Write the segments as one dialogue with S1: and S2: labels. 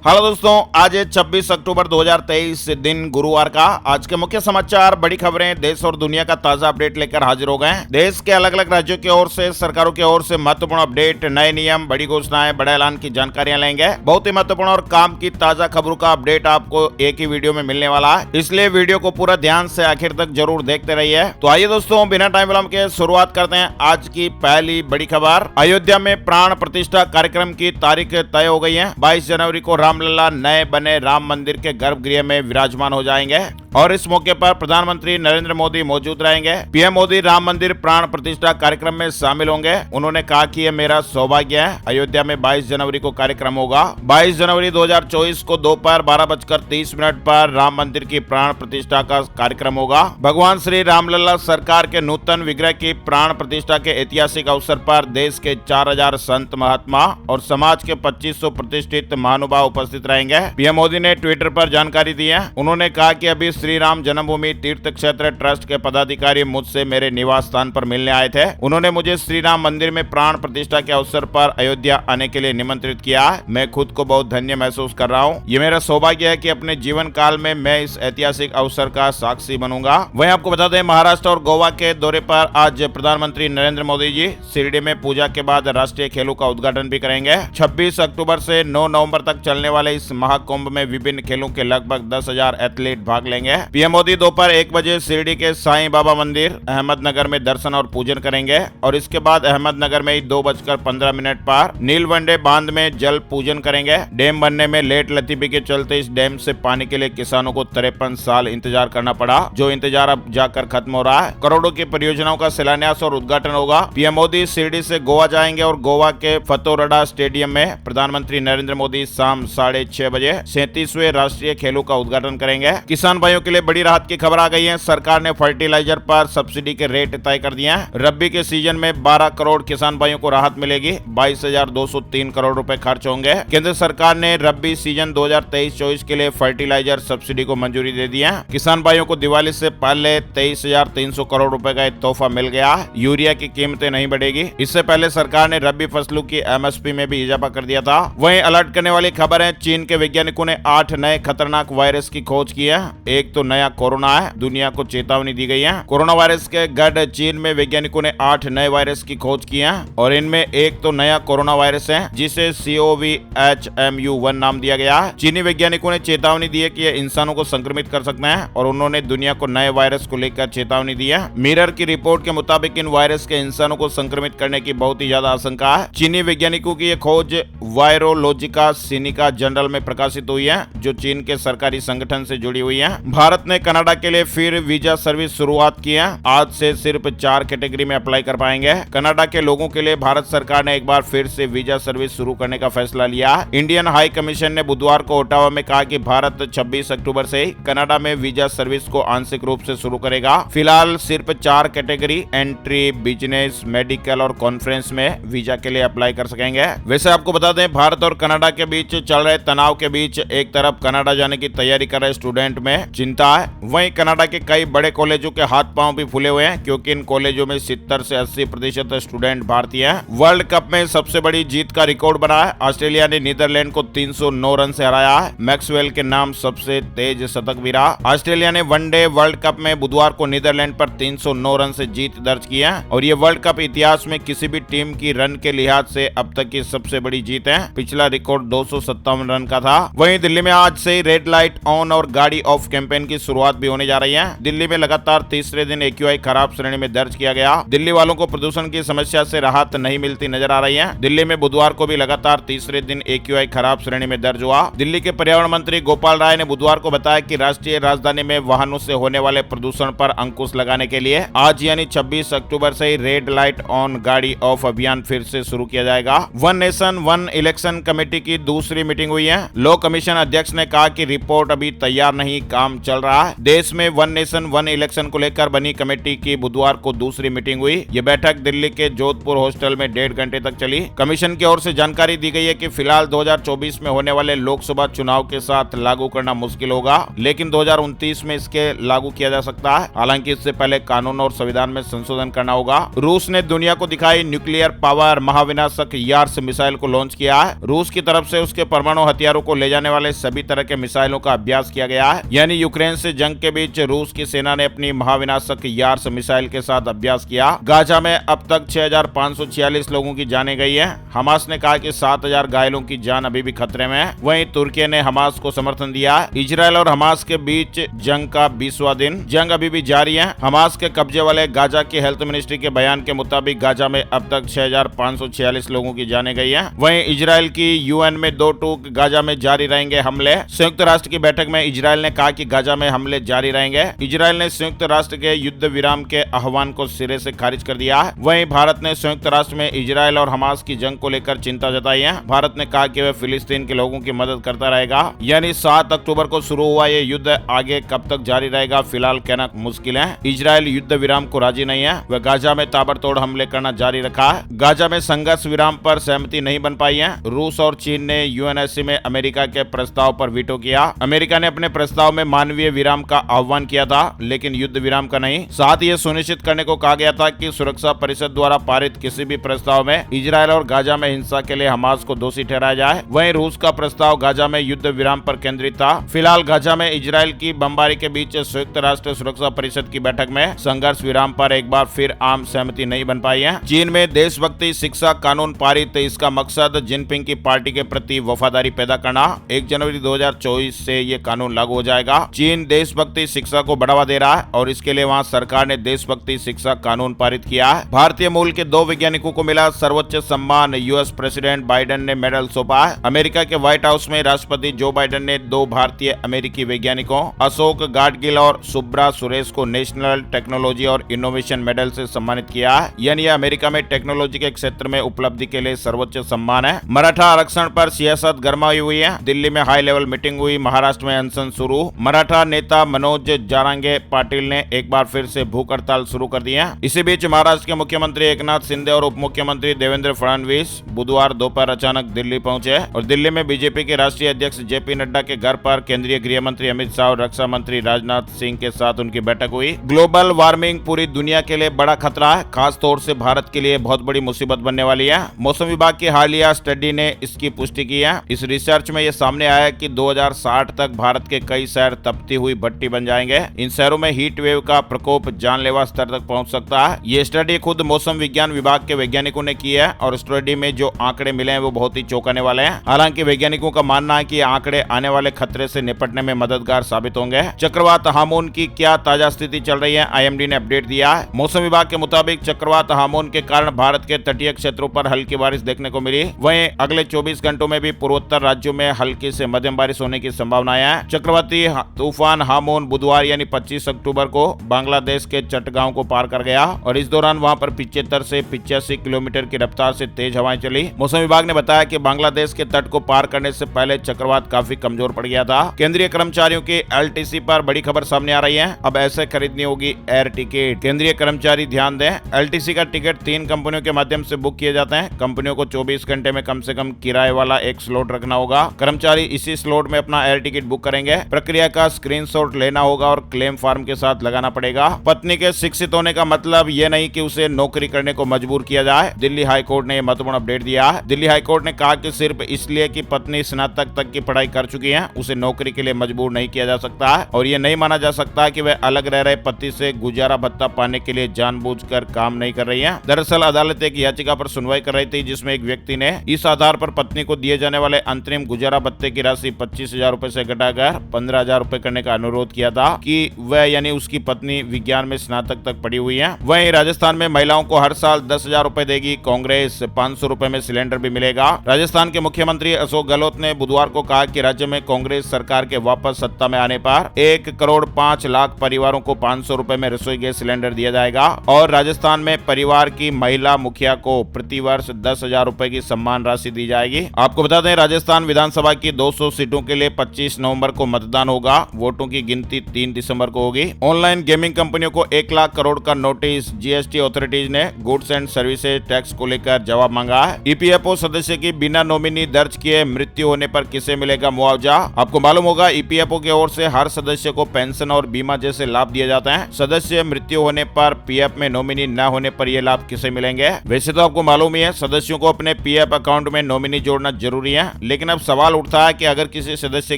S1: Hello दोस्तों, आज है 26 अक्टूबर 2023 दिन गुरुवार का। आज के मुख्य समाचार, बड़ी खबरें, देश और दुनिया का ताजा अपडेट लेकर हाजिर हो गए हैं। देश के अलग अलग राज्यों की ओर से, सरकारों की ओर से महत्वपूर्ण अपडेट, नए नियम, बड़ी घोषणाएं, बड़े ऐलान की जानकारियां लेंगे। बहुत ही महत्वपूर्ण और काम की ताजा खबरों का अपडेट आपको एक ही वीडियो में मिलने वाला है, इसलिए वीडियो को पूरा ध्यान से आखिर तक जरूर देखते रहिए। तो आइए दोस्तों, बिना टाइम विलंब के शुरुआत करते हैं आज की पहली बड़ी खबर। अयोध्या में प्राण प्रतिष्ठा कार्यक्रम की तारीख तय हो गई है। 22 जनवरी को रामलला नए बने राम मंदिर के गर्भगृह में विराजमान हो जाएंगे और इस मौके पर प्रधानमंत्री नरेंद्र मोदी मौजूद रहेंगे। पीएम मोदी राम मंदिर प्राण प्रतिष्ठा कार्यक्रम में शामिल होंगे। उन्होंने कहा कि यह मेरा सौभाग्य है। अयोध्या में 22 जनवरी को कार्यक्रम होगा। 22 जनवरी 2024 को दोपहर 12:30 पर राम मंदिर की प्राण प्रतिष्ठा का कार्यक्रम होगा। भगवान श्री रामलला सरकार के नूतन विग्रह की प्राण प्रतिष्ठा के ऐतिहासिक अवसर पर देश के 4000 संत महात्मा और समाज के 2500 प्रतिष्ठित महानुभाव उपस्थित रहेंगे। पीएम मोदी ने ट्विटर पर जानकारी दी है। उन्होंने कहा कि अभी श्री राम जन्मभूमि तीर्थ क्षेत्र ट्रस्ट के पदाधिकारी मुझसे मेरे निवास स्थान पर मिलने आए थे। उन्होंने मुझे श्री राम मंदिर में प्राण प्रतिष्ठा के अवसर पर अयोध्या आने के लिए निमंत्रित किया। मैं खुद को बहुत धन्य महसूस कर रहा हूँ। ये मेरा सौभाग्य है कि अपने जीवन काल में मैं इस ऐतिहासिक अवसर का साक्षी बनूंगा। वहीं आपको बता दें, महाराष्ट्र और गोवा के दौरे पर आज प्रधानमंत्री नरेंद्र मोदी जी शिरडी में पूजा के बाद राष्ट्रीय खेलों का उद्घाटन भी करेंगे। 26 अक्टूबर से 9 नवंबर तक चलने वाले इस महाकुंभ में विभिन्न खेलों के लगभग 10,000 एथलीट भाग लेंगे। पीएम मोदी दोपहर 1 बजे शिरडी के साईं बाबा मंदिर अहमदनगर में दर्शन और पूजन करेंगे और इसके बाद अहमदनगर में 2:15 पर नीलवंडे बांध में जल पूजन करेंगे। डैम बनने में लेट लतीफी के चलते इस डैम से पानी के लिए किसानों को 53 साल इंतजार करना पड़ा, जो इंतजार अब जाकर खत्म हो रहा है। करोड़ों की परियोजनाओं का शिलान्यास और उद्घाटन होगा। पीएम मोदी शिरडी से गोवा जाएंगे और गोवा के फतोरडा स्टेडियम में प्रधानमंत्री नरेंद्र मोदी शाम 6:30 बजे 37वें राष्ट्रीय खेलों का उद्घाटन करेंगे। किसान भाइयों के लिए बड़ी राहत की खबर आ गई है। सरकार ने फर्टिलाइजर पर सब्सिडी के रेट तय कर दिए हैं। रबी के सीजन में 12 करोड़ किसान भाइयों को राहत मिलेगी। 22,203 करोड़ रुपए खर्च होंगे। केंद्र सरकार ने रबी सीजन 2023-24 के लिए फर्टिलाइजर सब्सिडी को मंजूरी दे दी है। किसान भाइयों को दिवाली से पहले 23,300 करोड़ रुपए का एक तोहफा मिल गया। यूरिया की कीमतें नहीं बढ़ेगी। इससे पहले सरकार ने रबी फसलों की एमएसपी में भी इजाफा कर दिया था। वहीं अलर्ट करने वाली खबर है, चीन के वैज्ञानिकों ने 8 नए खतरनाक वायरस की खोज की है। एक तो नया कोरोना है, दुनिया को चेतावनी दी गई है। कोरोना वायरस के गढ़ चीन में वैज्ञानिकों ने 8 नए वायरस की खोज की है और इनमें एक तो नया कोरोना वायरस है जिसे COVHMU1 नाम दिया गया है। चीनी वैज्ञानिकों ने चेतावनी दी है कि यह इंसानों को संक्रमित कर सकते हैं और उन्होंने दुनिया को नए वायरस को लेकर चेतावनी दी है। मिरर की रिपोर्ट के मुताबिक इन वायरस के इंसानों को संक्रमित करने की बहुत ही ज्यादा आशंका है। चीनी वैज्ञानिकों की यह खोज वायरोलॉजिका सिनिका जर्नल में प्रकाशित हुई है, जो चीन के सरकारी संगठन से जुड़ी हुई है। भारत ने कनाडा के लिए फिर वीजा सर्विस शुरुआत की है। आज से सिर्फ 4 कैटेगरी में अप्लाई कर पाएंगे। कनाडा के लोगों के लिए भारत सरकार ने एक बार फिर से वीजा सर्विस शुरू करने का फैसला लिया। इंडियन हाई कमीशन ने बुधवार को ओटावा में कहा कि भारत 26 अक्टूबर से ही कनाडा में वीजा सर्विस को आंशिक रूप से शुरू करेगा। फिलहाल सिर्फ 4 कैटेगरी एंट्री, बिजनेस, मेडिकल और कॉन्फ्रेंस में वीजा के लिए अप्लाई कर सकेंगे। वैसे आपको बता दें, भारत और कनाडा के बीच चल रहे तनाव के बीच एक तरफ कनाडा जाने की तैयारी कर रहे स्टूडेंट में चिंता है, वहीं कनाडा के कई बड़े कॉलेजों के हाथ पांव भी फूले हुए हैं, क्योंकि इन कॉलेजों में 70 से 80% स्टूडेंट भारतीय हैं। वर्ल्ड कप में सबसे बड़ी जीत का रिकॉर्ड बना है। ऑस्ट्रेलिया ने नीदरलैंड को 309 रन से हराया है। मैक्सवेल के नाम सबसे तेज शतक भी रहा। ऑस्ट्रेलिया ने वनडे वर्ल्ड कप में बुधवार को नीदरलैंड पर 309 रन से जीत दर्ज की है और ये वर्ल्ड कप इतिहास में किसी भी टीम की रन के लिहाज से अब तक की सबसे बड़ी जीत है। पिछला रिकॉर्ड 257 रन का था। वहीं दिल्ली में आज से रेड लाइट ऑन और गाड़ी ऑफ कैंपेन की शुरुआत भी होने जा रही है। दिल्ली में लगातार तीसरे दिन AQI खराब श्रेणी में दर्ज किया गया। दिल्ली वालों को प्रदूषण की समस्या से राहत नहीं मिलती नजर आ रही है। दिल्ली में बुधवार को भी लगातार तीसरे दिन AQI खराब श्रेणी में दर्ज हुआ। दिल्ली के पर्यावरण मंत्री गोपाल राय ने बुधवार को बताया कि राष्ट्रीय राजधानी में वाहनों से होने वाले प्रदूषण पर अंकुश लगाने के लिए आज यानी 26 अक्टूबर से ही रेड लाइट ऑन गाड़ी ऑफ अभियान फिर से शुरू किया जाएगा। One nation one election committee की दूसरी मीटिंग हुई है। लॉ कमीशन अध्यक्ष ने कहा कि रिपोर्ट अभी तैयार नहीं, काम चल रहा है। देश में वन नेशन वन इलेक्शन को लेकर बनी कमेटी की बुधवार को दूसरी मीटिंग हुई। ये बैठक दिल्ली के जोधपुर हॉस्टल में 1.5 घंटे तक चली। कमीशन की ओर से जानकारी दी गई है कि फिलहाल 2024 में होने वाले लोकसभा चुनाव के साथ लागू करना मुश्किल होगा, लेकिन 2029 में इसके लागू किया जा सकता है। हालांकि इससे पहले कानून और संविधान में संशोधन करना होगा। रूस ने दुनिया को दिखाई न्यूक्लियर पावर महाविनाशक यार्स मिसाइल को लॉन्च किया है। रूस की तरफ से उसके परमाणु हथियारों को ले जाने वाले सभी तरह के मिसाइलों का अभ्यास किया गया है। यानी यूक्रेन से जंग के बीच रूस की सेना ने अपनी महाविनाशक यार्स मिसाइल के साथ अभ्यास किया। गाजा में अब तक 6546 लोगों की जानें गई है। हमास ने कहा कि 7000 घायलों की जान अभी भी खतरे में है। वहीं तुर्की ने हमास को समर्थन दिया। इजरायल और हमास के बीच जंग का 20वां दिन, जंग अभी भी जारी है। हमास के कब्जे वाले गाजा की हेल्थ मिनिस्ट्री के बयान के मुताबिक गाजा में अब तक 6546 लोगों की जानें गई है। वहीं इजरायल की यूएन में 2 टूक गाजा में जारी रहेंगे हमले। संयुक्त राष्ट्र की बैठक में इजरायल ने कहा कि गाजा में हमले जारी रहेंगे। इजरायल ने संयुक्त राष्ट्र के युद्ध विराम के आह्वान को सिरे से खारिज कर दिया है। वहीं भारत ने संयुक्त राष्ट्र में इजरायल और हमास की जंग को लेकर चिंता जताई है। भारत ने कहा कि वह फिलिस्तीन के लोगों की मदद करता रहेगा। यानी 7 अक्टूबर को शुरू हुआ ये युद्ध आगे कब तक जारी रहेगा, फिलहाल कहना मुश्किल है। इजरायल युद्ध विराम को राजी नहीं है। वह गाजा में ताबड़तोड़ हमले करना जारी रखा है। गाजा में संघर्ष विराम पर सहमति नहीं बन पाई है। रूस और चीन ने यूएनएससी में अमेरिका के प्रस्ताव पर वीटो किया। अमेरिका ने अपने प्रस्ताव में मानवीय विराम का आह्वान किया था, लेकिन युद्ध विराम का नहीं। साथ ही यह सुनिश्चित करने को कहा गया था कि सुरक्षा परिषद द्वारा पारित किसी भी प्रस्ताव में इजरायल और गाजा में हिंसा के लिए हमास को दोषी ठहराया जाए। वहीं रूस का प्रस्ताव गाजा में युद्ध विराम पर केंद्रित था। फिलहाल गाजा में इजरायल की बमबारी के बीच संयुक्त राष्ट्र सुरक्षा परिषद की बैठक में संघर्ष विराम पर एक बार फिर आम सहमति नहीं बन पाई है। चीन में देशभक्ति शिक्षा कानून पारित, इसका मकसद जिनपिंग की पार्टी के प्रति वफादारी पैदा करना। 1 जनवरी 2024 से ये कानून लागू हो जाएगा। चीन देशभक्ति शिक्षा को बढ़ावा दे रहा है और इसके लिए वहाँ सरकार ने देशभक्ति शिक्षा कानून पारित किया है। भारतीय मूल के 2 वैज्ञानिकों को मिला सर्वोच्च सम्मान। यूएस प्रेसिडेंट बाइडेन ने मेडल सौंपा है। अमेरिका के व्हाइट हाउस में राष्ट्रपति जो बाइडेन ने 2 भारतीय अमेरिकी वैज्ञानिकों अशोक गाडगिल और सुब्रा सुरेश को नेशनल टेक्नोलॉजी और इनोवेशन मेडल से सम्मानित किया है। यानी अमेरिका में टेक्नोलॉजी के क्षेत्र में उपलब्धि के लिए सर्वोच्च सम्मान है। मराठा आरक्षण पर सियासत गरमाई हुई है। दिल्ली में हाई लेवल मीटिंग हुई। महाराष्ट्र में अनशन शुरू। मराठा नेता मनोज जारांगे पाटिल ने एक बार फिर से भूख हड़ताल शुरू कर दी है। इसी बीच महाराष्ट्र के मुख्यमंत्री एकनाथ शिंदे और उप मुख्यमंत्री देवेंद्र फडणवीस बुधवार दोपहर अचानक दिल्ली पहुंचे और दिल्ली में बीजेपी के राष्ट्रीय अध्यक्ष जेपी नड्डा के घर पर केंद्रीय गृह मंत्री अमित शाह और रक्षा मंत्री राजनाथ सिंह के साथ उनकी बैठक हुई। ग्लोबल वार्मिंग पूरी दुनिया के लिए बड़ा खतरा है, खास तौर से भारत के लिए बहुत बड़ी मुसीबत बनने वाली है। मौसम विभाग की हालिया स्टडी ने इसकी पुष्टि की है। इस रिसर्च में यह सामने आया कि 2060 तक भारत के कई शहर तपती हुई भट्टी बन जाएंगे। इन शहरों में हीट वेव का प्रकोप जानलेवा स्तर तक पहुंच सकता है। ये स्टडी खुद मौसम विज्ञान विभाग के वैज्ञानिकों ने की है और स्टडी में जो आंकड़े मिले हैं वो बहुत ही चौंकाने वाले हैं। हालांकि वैज्ञानिकों का मानना है कि ये आंकड़े आने वाले खतरे से निपटने में मददगार साबित होंगे। चक्रवात हामून की क्या ताजा स्थिति चल रही है, आईएमडी ने अपडेट दिया है। मौसम विभाग के मुताबिक चक्रवात हामून के कारण भारत के तटीय क्षेत्रों पर हल्की बारिश देखने को मिली। वहीं अगले 24 घंटों में भी पूर्वोत्तर राज्यों में हल्की से मध्यम बारिश होने की संभावनाएं हैं। चक्रवाती तूफान हामून बुधवार यानी 25 अक्टूबर को बांग्लादेश के चटगांव को पार कर गया और इस दौरान वहां पर 75 से 85 किलोमीटर की रफ्तार से तेज हवाएं चली। मौसम विभाग ने बताया कि बांग्लादेश के तट को पार करने से पहले चक्रवात काफी कमजोर पड़ गया था। केंद्रीय कर्मचारियों की एलटीसी पर बड़ी खबर सामने आ रही है। अब ऐसे खरीदनी होगी एयर टिकट। केंद्रीय कर्मचारी ध्यान दें, एलटीसी का टिकट 3 कंपनियों के माध्यम से बुक किए जाते हैं। कंपनियों को 24 घंटे में कम से कम किराए वाला एक स्लॉट रखना होगा। कर्मचारी इसी स्लॉट में अपना एयर टिकट बुक करेंगे। प्रक्रिया का स्क्रीनशॉट लेना होगा और क्लेम फॉर्म के साथ लगाना पड़ेगा। पत्नी के शिक्षित होने का मतलब ये नहीं कि उसे नौकरी करने को मजबूर किया जाए। दिल्ली हाईकोर्ट ने महत्वपूर्ण अपडेट दिया है। दिल्ली हाईकोर्ट ने कहा कि सिर्फ इसलिए कि पत्नी स्नातक तक की पढ़ाई कर चुकी है उसे नौकरी के लिए मजबूर नहीं किया जा सकता है और ये नहीं माना जा सकता कि वह अलग रह रहे पति से गुजारा भत्ता पाने के लिए जानबूझकर काम नहीं कर रही है। दरअसल अदालत एक याचिका पर सुनवाई कर रही थी जिसमें एक व्यक्ति ने इस आधार पर पत्नी को दिए जाने वाले अंतरिम गुजारा भत्ते की राशि 25,000 रूपए से घटाकर 15,000 रूपए करने का अनुरोध किया था कि वह यानी उसकी पत्नी विज्ञान में स्नातक तक पढ़ी हुई है। वहीं राजस्थान में महिलाओं को हर साल 10,000 रूपए देगी कांग्रेस। 500 रूपए में सिलेंडर भी मिलेगा। राजस्थान के मुख्यमंत्री अशोक गहलोत ने बुधवार को कहा कि राज्य में कांग्रेस सरकार के वापस सत्ता में आने पर 1,05,00,000 परिवारों को 500 रूपए में रसोई गैस सिलेंडर दिया जाएगा और राजस्थान में परिवार की महिला मुखिया को प्रतिवर्ष 10,000 रूपए की सम्मान राशि दी जाएगी। आपको बता दें राजस्थान विधानसभा की 200 सीटों के लिए 25 नवंबर को मतदान होगा। वोटों की गिनती 3 दिसंबर को होगी। ऑनलाइन गेमिंग कंपनियों को 1 लाख करोड़ का नोटिस, जीएसटी अथॉरिटीज ने गुड्स एंड सर्विसेज टैक्स को लेकर जवाब मांगा है। ईपीएफओ सदस्य की बिना नॉमिनी दर्ज किए मृत्यु होने पर किसे मिलेगा मुआवजा। आपको मालूम होगा ईपीएफओ की ओर से हर सदस्य को पेंशन और बीमा जैसे लाभ दिए जाते हैं। सदस्य मृत्यु होने पर पीएफ में नॉमिनी न होने पर ये लाभ किसे मिलेंगे। वैसे तो आपको मालूम ही है सदस्यों को अपने पीएफ अकाउंट में नॉमिनी जोड़ना जरूरी है, लेकिन अब सवाल उठता है कि अगर किसी सदस्य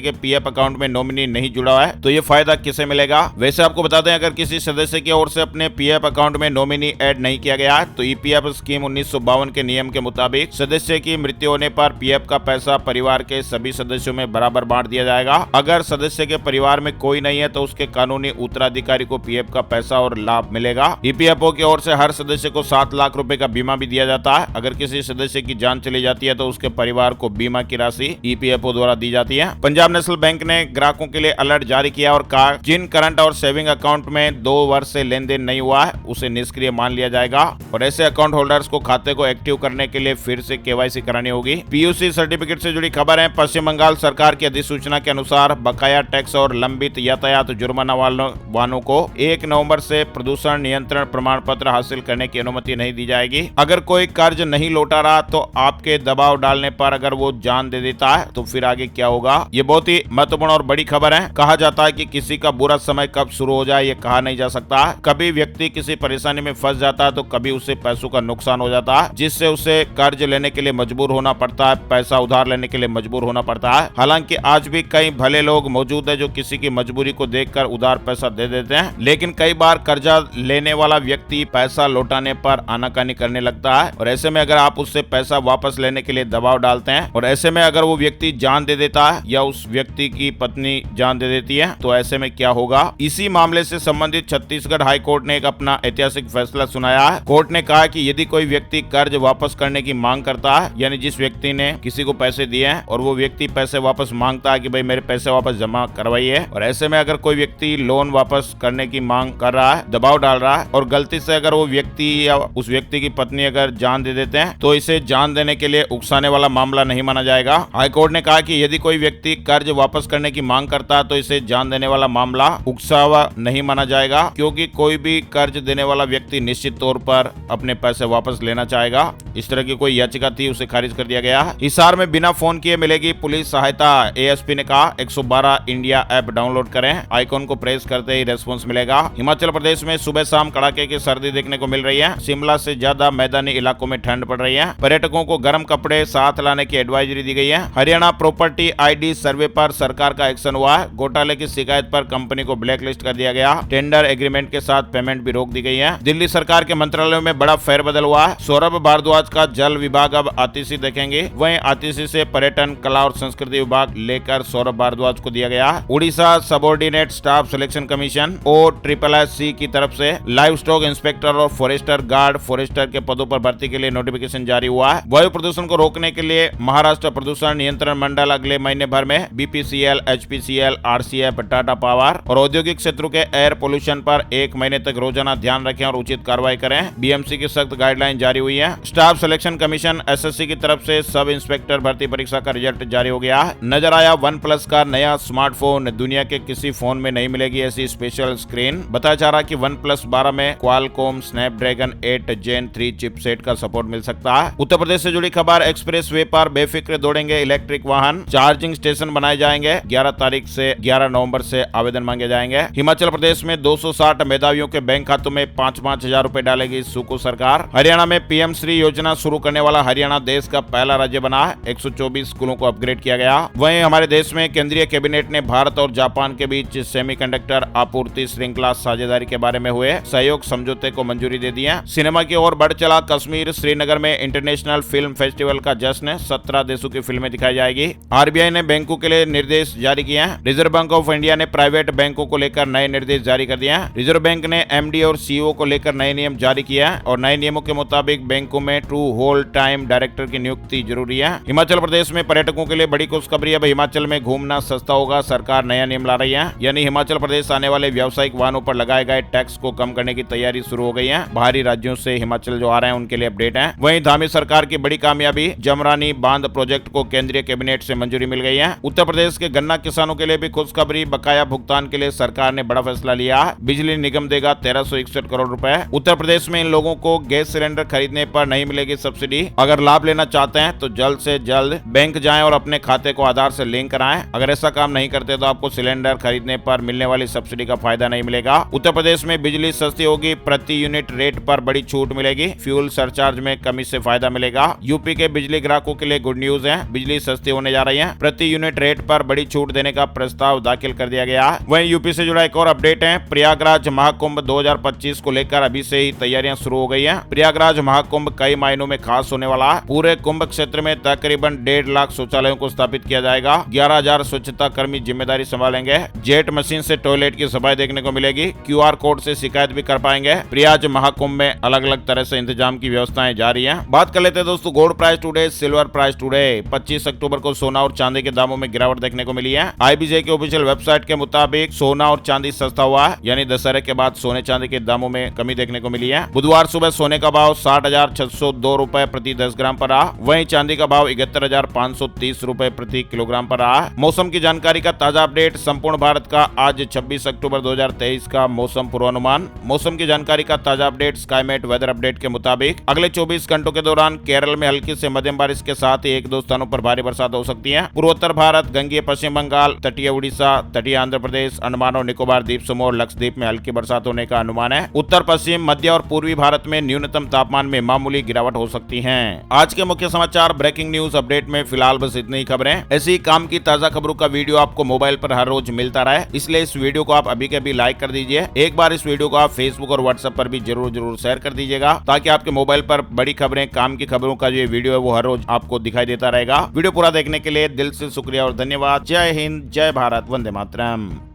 S1: के पीएफ अकाउंट में नॉमिनी नहीं जुड़ा है तो ये फायदा किसे मिलेगा। वैसे आपको बता दें अगर किसी सदस्य की ओर से अपने पीएफ अकाउंट में नॉमिनी ऐड नहीं किया गया है तो ईपीएफ स्कीम 1952 के नियम के मुताबिक सदस्य की मृत्यु होने पर पीएफ का पैसा परिवार के सभी सदस्यों में बराबर बांट दिया जाएगा। अगर सदस्य के परिवार में कोई नहीं है तो उसके कानूनी उत्तराधिकारी को पीएफ का पैसा और लाभ मिलेगा। ईपीएफओ की ओर से हर सदस्य को 7 लाख रुपए का बीमा भी दिया जाता है। अगर किसी सदस्य की जान चली जाती है तो उसके परिवार को बीमा की राशि ईपीएफओ द्वारा दी जाती है। पंजाब नेशनल बैंक ने ग्राहकों के लिए अलर्ट जारी किया और कहा जिन करंट और सेविंग अकाउंट में 2 वर्ष से लेन देन नहीं हुआ है उसे निष्क्रिय मान लिया जाएगा और ऐसे अकाउंट होल्डर्स को खाते को एक्टिव करने के लिए फिर से केवाईसी करानी होगी। पीयूसी सर्टिफिकेट से जुड़ी खबर है। पश्चिम बंगाल सरकार की अधिसूचना के अनुसार बकाया टैक्स और लंबित यातायात जुर्माना वाहनों को 1 नवंबर से प्रदूषण नियंत्रण प्रमाण पत्र हासिल करने की अनुमति नहीं दी जाएगी। अगर कोई कर्ज नहीं लौटा रहा तो आपके दबाव डालने पर अगर वो जान दे देता है तो फिर आगे क्या होगा। ये बहुत ही महत्वपूर्ण और बड़ी खबर है। कहा जाता है कि किसी का बुरा समय कब शुरू हो जाए ये कहा नहीं जा सकता। कभी व्यक्ति किसी परेशानी में फंस जाता है तो कभी उसे पैसों का नुकसान हो जाता है जिससे उसे कर्ज लेने के लिए मजबूर होना पड़ता है, पैसा उधार लेने के लिए मजबूर होना पड़ता है। हालांकि आज भी कई भले लोग मौजूद है जो किसी की मजबूरी को देखकर उधार पैसा दे देते हैं, लेकिन कई बार कर्जा लेने वाला व्यक्ति पैसा लौटाने पर आनाकानी करने लगता है और ऐसे में अगर आप उससे पैसा वापस लेने के लिए दबाव डालते हैं और ऐसे में अगर वो व्यक्ति जान दे देता है या उस व्यक्ति की पत्नी जान दे देती है तो ऐसे में क्या होगा। इसी मामले से संबंधित छत्तीसगढ़ हाई कोर्ट ने एक अपना ऐतिहासिक फैसला सुनाया है। कोर्ट ने कहा कि यदि कोई व्यक्ति कर्ज वापस करने की मांग करता है, यानी जिस व्यक्ति ने किसी को पैसे दिए हैं और वो व्यक्ति पैसे वापस मांगता है कि भाई मेरे पैसे वापस जमा करवाइए, और ऐसे में अगर कोई व्यक्ति लोन वापस करने की मांग कर रहा है, दबाव डाल रहा है और गलती से अगर वो व्यक्ति या उस व्यक्ति की पत्नी अगर जान दे देते हैं तो इसे जान देने के लिए उकसाने वाला मामला नहीं माना जाएगा। हाईकोर्ट ने कहा कि यदि कोई व्यक्ति कर्ज वापस करने की मांग करता है तो इसे जान देने वाला मामला उकसावा नहीं माना जाएगा, क्योंकि कोई भी कर्ज देने वाला व्यक्ति निश्चित तौर पर अपने पैसे वापस लेना चाहेगा। इस तरह की कोई याचिका थी उसे खारिज कर दिया गया। हिसार में बिना फोन किए मिलेगी पुलिस सहायता, एएसपी ने कहा 112 इंडिया ऐप डाउनलोड करें, आइकॉन को प्रेस करते ही रेस्पॉन्स मिलेगा। हिमाचल प्रदेश में सुबह शाम कड़ाके की सर्दी देखने को मिल रही है। शिमला से ज्यादा मैदानी इलाकों में ठंड पड़ रही है। पर्यटकों को गर्म कपड़े साथ लाने की एडवाइजरी दी गई है। हरियाणा प्रॉपर्टी आईडी सर्वे पर सरकार का एक्शन हुआ है। घोटाले की शिकायत पर कंपनी को ब्लैकलिस्ट कर दिया गया। टेंडर एग्रीमेंट के साथ पेमेंट भी रोक दी गई है। दिल्ली सरकार के मंत्रालयों में बड़ा फेरबदल हुआ है। सौरभ भारद्वाज का जल विभाग अब आतिशी देखेंगे, वहीं आतिशी से पर्यटन, कला और संस्कृति विभाग लेकर सौरभ भारद्वाज को दिया गया। Orissa subordinate staff selection commission OSSC की तरफ से लाइव स्टॉक इंस्पेक्टर और फॉरेस्टर गार्ड फॉरेस्टर के पदों पर भर्ती के लिए नोटिफिकेशन जारी हुआ है। वायु प्रदूषण को रोकने के लिए महाराष्ट्र प्रदूषण नियंत्रण मंडल अगले महीने भर में BPCL, HPCL, RCF, Tata power और औद्योगिक क्षेत्रों के एयर पोल्यूशन पर 1 महीने तक रोजाना ध्यान रखें और उचित कार्रवाई करें। BMC की सख्त गाइडलाइन जारी हुई है। स्टाफ सिलेक्शन कमीशन SSC की तरफ से सब इंस्पेक्टर भर्ती परीक्षा का रिजल्ट जारी हो गया। नजर आया OnePlus का नया स्मार्टफोन, दुनिया के किसी फोन में नहीं मिलेगी ऐसी स्पेशल स्क्रीन। बताया जा रहा है कि OnePlus 12 में क्वालकॉम स्नैपड्रैगन 8 Gen 3 चिपसेट का सपोर्ट मिल सकता है। उत्तर प्रदेश से जुड़ी खबर, एक्सप्रेस वे पर बेफिक्र दौड़ेंगे इलेक्ट्रिक वाहन, चार्जिंग स्टेशन बनाए जाएंगे। 11 तारीख से 11 नवंबर से आवेदन मांगे जाएंगे। हिमाचल प्रदेश में 260 मेधावियों के बैंक खातों में 5-5 हजार रुपए डालेगी सुको सरकार। हरियाणा में PM श्री योजना शुरू करने वाला हरियाणा देश का पहला राज्य बना है। 124 स्कूलों को अपग्रेड किया गया। वहीं हमारे देश में केंद्रीय कैबिनेट ने भारत और जापान के बीच सेमीकंडक्टर आपूर्ति श्रृंखला साझेदारी के बारे में हुए सहयोग समझौते को मंजूरी दे दी है। सिनेमा की ओर बढ़ चला कश्मीर। श्रीनगर में इंटरनेशनल फिल्म फेस्टिवल का जश्न, 17 देशों की फिल्में दिखाई जाएगी। RBI ने बैंकों के लिए निर्देश जारी किए हैं। रिजर्व बैंक ऑफ इंडिया ने प्राइवेट बैंकों को लेकर नए निर्देश जारी कर दिए हैं। रिजर्व बैंक ने MD और CEO को लेकर नए नियम जारी किया है और नए नियमों के मुताबिक बैंकों में ट्रू होल टाइम डायरेक्टर की नियुक्ति जरूरी है। हिमाचल प्रदेश में पर्यटकों के लिए बड़ी खुशखबरी है। हिमाचल में घूमना सस्ता होगा, सरकार नया नियम ला रही है। यानी हिमाचल प्रदेश आने वाले व्यावसायिक वाहनों पर लगाए गए टैक्स को कम करने की तैयारी शुरू हो गई है। बाहरी राज्यों से हिमाचल जो आ रहे हैं उनके लिए अपडेट है। वहीं धामी सरकार की बड़ी कामयाबी, जमरानी बांध प्रोजेक्ट को केंद्रीय कैबिनेट से मंजूरी मिल गई है। उत्तर प्रदेश के गन्ना किसानों के लिए भी खुशखबरी, बकाया भुगतान के लिए सरकार ने बड़ा फैसला लिया। बिजली निगम देगा 1361 करोड़ रुपए। उत्तर प्रदेश में इन लोगों को गैस सिलेंडर खरीदने पर नहीं मिलेगी सब्सिडी। अगर लाभ लेना चाहते हैं तो जल्द से जल्द बैंक जाएं और अपने खाते को आधार से लिंक कराएं। अगर ऐसा काम नहीं करते तो आपको सिलेंडर खरीदने पर मिलने वाली सब्सिडी का फायदा नहीं मिलेगा। उत्तर प्रदेश में बिजली सस्ती होगी, प्रति यूनिट रेट पर बड़ी छूट मिलेगी। फ्यूल सरचार्ज में कमी से फायदा मिलेगा। यूपी के बिजली ग्राहकों के लिए गुड न्यूज है, बिजली सस्ती होने जा रही है। प्रति यूनिट रेट पर बड़ी छूट देने का प्रस्ताव दाखिल कर दिया गया है। वहीं यूपी से जुड़ा एक और अपडेट है, प्रयागराज महाकुंभ 2025 को लेकर अभी से ही तैयारियां शुरू हो गई हैं। प्रयागराज महाकुंभ कई मायनों में खास होने वाला है। पूरे कुंभ क्षेत्र में तकरीबन 1.5 लाख शौचालयों को स्थापित किया जाएगा। 11,000 स्वच्छता कर्मी जिम्मेदारी संभालेंगे। जेट मशीन से टॉयलेट की सफाई देखने को मिलेगी। QR कोड से शिकायत भी कर पाएंगे। प्रयाग महाकुंभ में अलग अलग तरह से इंतजाम की व्यवस्थाएं जारी हैं। बात कर लेते हैं दोस्तों gold price today, silver price today. 25 अक्टूबर को सोना और चांदी के दामों में गिरावट देखने को मिली है। IBJ की ऑफिशियल वेबसाइट के मुताबिक सोना और चांदी सस्ता हुआ है, यानी दशहरे के बाद सोने चांदी के दामों में कमी देखने को मिली है। बुधवार सुबह सोने का भाव 60,602 रुपए प्रति 10 ग्राम पर रहा। वहीं चांदी का भाव 71,530 रुपए प्रति किलोग्राम पर रहा। मौसम की जानकारी का ताजा अपडेट, संपूर्ण भारत का आज 26 अक्टूबर 2023 का मौसम पूर्वानुमान। मौसम की जानकारी का ताजा अपडेट स्काईमेट वेदर अपडेट के मुताबिक अगले 24 घंटों के दौरान केरल में हल्की से मध्यम बारिश के साथ ही 1-2 स्थानों पर भारी बरसात हो सकती है। पूर्वोत्तर भारत, गंगीय पश्चिम बंगाल, तटीय उड़ीसा, तटीय आंध्र प्रदेश, अंडमान और निकोबार द्वीप समूह और लक्षद्वीप में हल्की बरसात होने का अनुमान है। उत्तर पश्चिम, मध्य और पूर्वी भारत में न्यूनतम तापमान में मामूली गिरावट हो सकती है। आज के मुख्य समाचार ब्रेकिंग न्यूज अपडेट में फिलहाल बस इतनी ही खबरें। ऐसी काम की ताजा खबरों का वीडियो आपको मोबाइल पर हर रोज मिलता रहे, इसलिए इस वीडियो को आप अभी के अभी लाइक कर दीजिए। एक बार इस वीडियो को आप फेसबुक और व्हाट्सएप पर भी जरूर शेयर कर दीजिएगा, ताकि आपके मोबाइल पर बड़ी खबरें, काम की खबरों का जो वीडियो है वो हर रोज आपको दिखाई देता रहेगा। वीडियो पूरा देखने के लिए दिल से शुक्रिया और धन्यवाद। जय हिंद, जय भारत, वंदे मातरम।